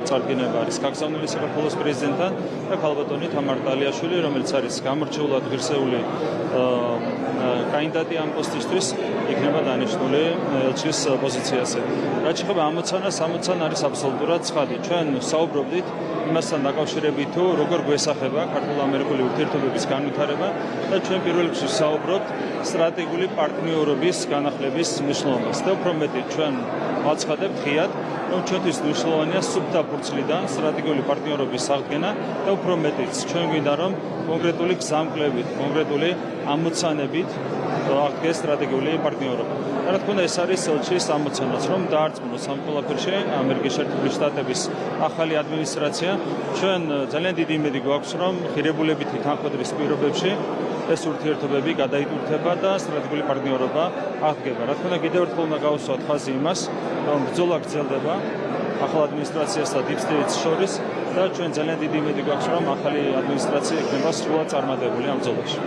წარდგენება არის გაგზავნილი საქართველოს პრეზიდენტთან და ქალბატონი თამარ ტალიაშვილი, რომელიც არის გამორჩეულად ღირსეული კანდიდატი ამ პოსტისთვის, იქნება დანიშნული ელჩის პოზიციაზე. რაც შეეხება ამოცანას, ამოცანა არის აბსოლუტურად ცხადი. ჩვენ საუბრობდით იმასთან დაკავშირებით, თუ როგორ გვესახება ქართულ-ამერიკული ურთიერთობების განვითარება და ჩვენ პირველ რიგში საუბრობთ სტრატეგიული პარტნიორობის განახლების მნიშვნელობას. და უფრო მეტი ჩვენ ვაცხადებთ ღიად, რომ ჩვენთვის მნიშვნელოვანია სუფთა ფურცლიდან სტრატეგიული პარტნიორობის აღდგენა და უფრო მეტიც ჩვენ გვინდა რომ კონკრეტული გზამკვლევით, კონკრეტული ამოცანებით აღდგეს სტრატეგიული პარტნიორობა. რა თქმა უნდა, ეს არის ელჩის ამოცანაც, რომ დაარწმუნოს ამ ყველაფერში ამერიკის შეერთებული შტატების ახალი ადმინისტრაცია. ჩვენ ძალიან დიდი იმედი გვაქვს, რომ ღირებულებითი თანხმობის პირობებში ეს ურთიერთობები გადაიტვირთება და სტრატეგიული პარტნიორობა აღდგება. რა თქმა უნდა, კიდევ ერთხელ უნდა გავუსვათ ხაზი იმას, რომ ბრძოლა გრძელდება ახალ ადმინისტრაციას და Deep State-ს შორის და ჩვენ ძალიან დიდი იმედი გვაქვს, რომ ახალი ადმინისტრაცია იქნება სრულად წარმატებული ამ ბრძოლაში.